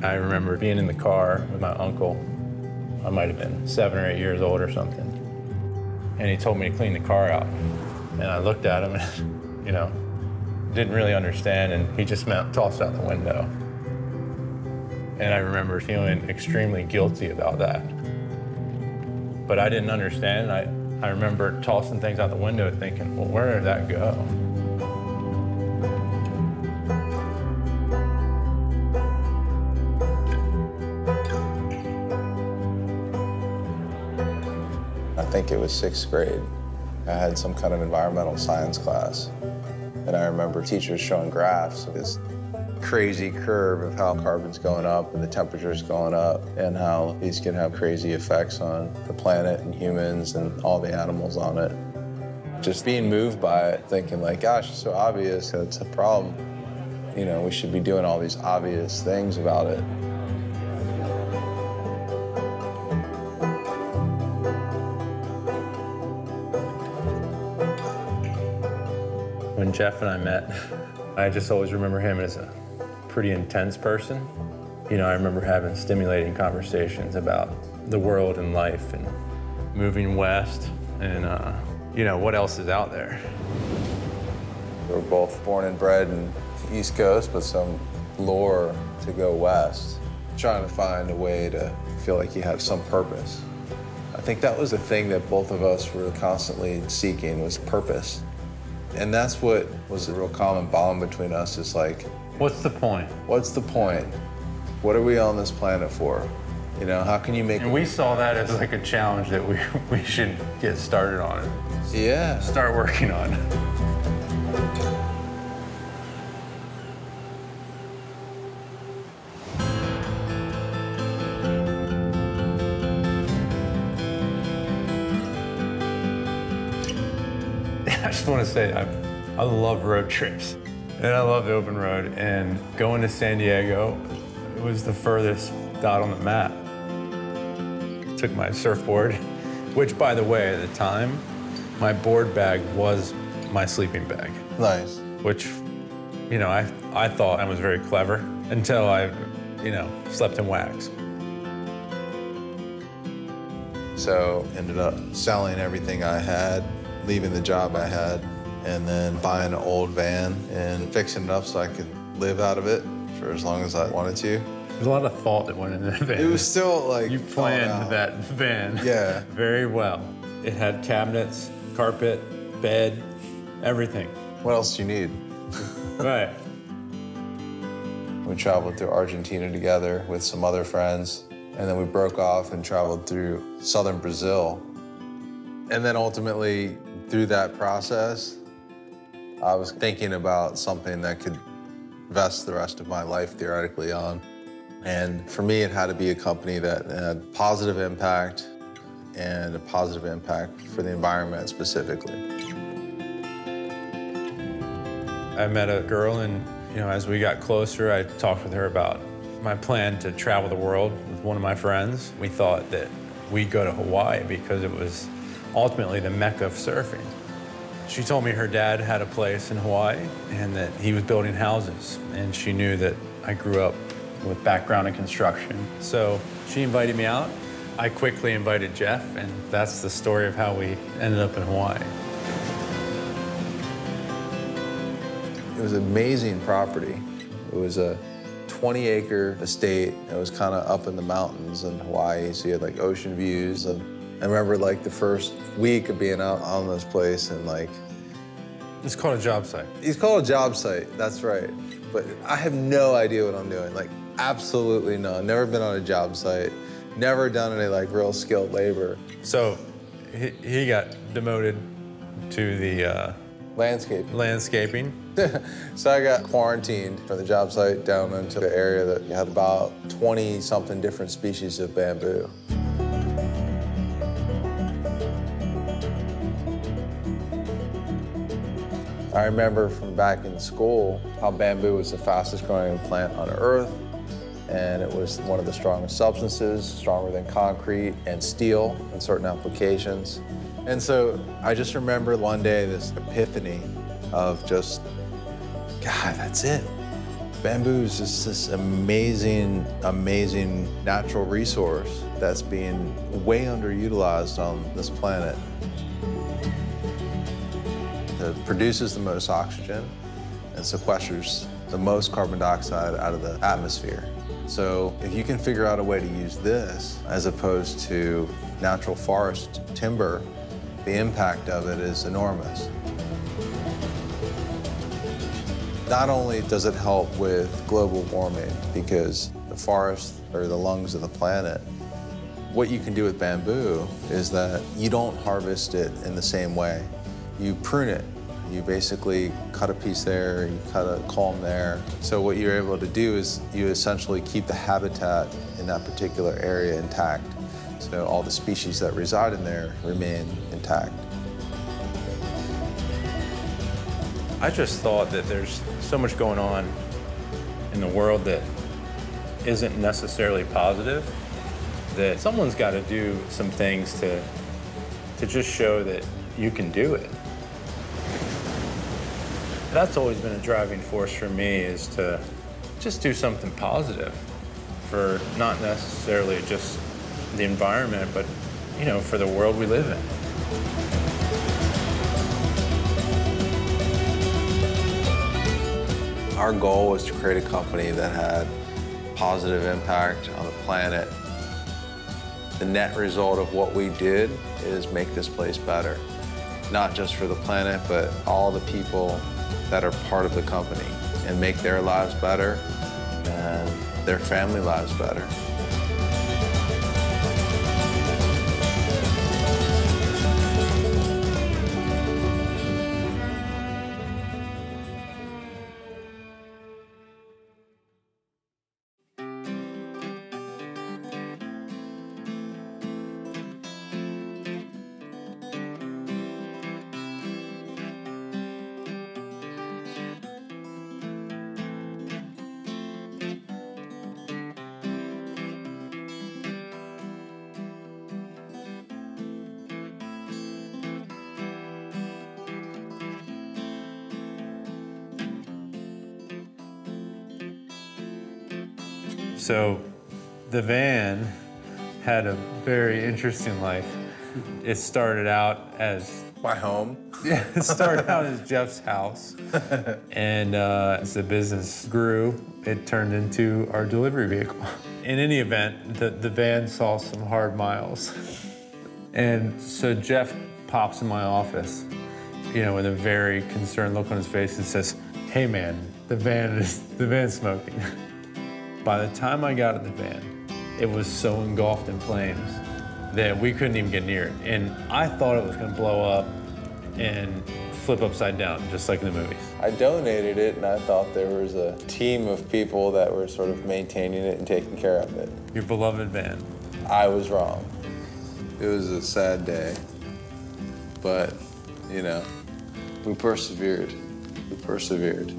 I remember being in the car with my uncle. I might have been 7 or 8 years old or something. And he told me to clean the car out. And I looked at him and, didn't really understand, and he just tossed out the window. And I remember feeling extremely guilty about that. But I didn't understand. I remember tossing things out the window thinking, well, where did that go? I think it was 6th grade. I had some kind of environmental science class. And I remember teachers showing graphs of this crazy curve of how carbon's going up and the temperature's going up and how these can have crazy effects on the planet and humans and all the animals on it. Just being moved by it, thinking like, gosh, it's so obvious that it's a problem. We should be doing all these obvious things about it. When Jeff and I met, I just always remember him as a pretty intense person. I remember having stimulating conversations about the world and life and moving west and, what else is out there. We were both born and bred in the East Coast, but some lure to go west, trying to find a way to feel like you have some purpose. I think that was the thing that both of us were constantly seeking, was purpose. And that's what was a real common bond between us, is like, what's the point? What's the point? What are we on this planet for? How can you make... And we saw that as like a challenge that we should get started on it. Yeah. Start working on it. I just want to say I love road trips, and I love the open road, and going to San Diego, it was the furthest dot on the map. Took my surfboard, which, by the way, at the time, my board bag was my sleeping bag. Nice. Which, I thought I was very clever until I, slept in wax. So ended up selling everything I had, leaving the job I had, and then buying an old van and fixing it up so I could live out of it for as long as I wanted to. There's a lot of thought that went into that van. It was still like... You planned that van very well. It had cabinets, carpet, bed, everything. What else do you need? Right. We traveled through Argentina together with some other friends, and then we broke off and traveled through southern Brazil. And then ultimately, through that process, I was thinking about something that could vest the rest of my life theoretically on. And for me, it had to be a company that had positive impact, and a positive impact for the environment specifically. I met a girl, and as we got closer, I talked with her about my plan to travel the world with one of my friends. We thought that we'd go to Hawaii because it was ultimately the mecca of surfing. She told me her dad had a place in Hawaii and that he was building houses, and she knew that I grew up with background in construction. So she invited me out. I quickly invited Jeff, and that's the story of how we ended up in Hawaii. It was amazing property. It was a 20-acre estate. It was kind of up in the mountains in Hawaii, so you had like ocean views. And I remember like the first week of being out on this place, and like... It's called a job site. It's called a job site, that's right. But I have no idea what I'm doing, like absolutely none. Never been on a job site, never done any like real skilled labor. So he got demoted to the landscaping. So I got quarantined from the job site down into the area that had about 20-something different species of bamboo. I remember from back in school how bamboo was the fastest growing plant on Earth, and it was one of the strongest substances, stronger than concrete and steel in certain applications. And so I just remember one day this epiphany of just, God, that's it. Bamboo is just this amazing, amazing natural resource that's being way underutilized on this planet. It produces the most oxygen and sequesters the most carbon dioxide out of the atmosphere. So if you can figure out a way to use this as opposed to natural forest timber, the impact of it is enormous. Not only does it help with global warming, because the forests are the lungs of the planet, what you can do with bamboo is that you don't harvest it in the same way. You prune it. You basically cut a piece there, you cut a culm there. So what you're able to do is you essentially keep the habitat in that particular area intact. So all the species that reside in there remain intact. I just thought that there's so much going on in the world that isn't necessarily positive, that someone's got to do some things to just show that you can do it. That's always been a driving force for me, is to just do something positive for not necessarily just the environment, but, you know, for the world we live in. Our goal was to create a company that had positive impact on the planet. The net result of what we did is make this place better, not just for the planet, but all the people that are part of the company, and make their lives better and their family lives better. So the van had a very interesting life. It started out as My home. Yeah, it started out as Jeff's house. And as the business grew, it turned into our delivery vehicle. In any event, the van saw some hard miles. And so Jeff pops in my office, you know, with a very concerned look on his face and says, "Hey man, the van's smoking." By the time I got in the van, it was so engulfed in flames that we couldn't even get near it. And I thought it was gonna blow up and flip upside down, just like in the movies. I donated it, and I thought there was a team of people that were sort of maintaining it and taking care of it. Your beloved van. I was wrong. It was a sad day, but, you know, we persevered. We persevered.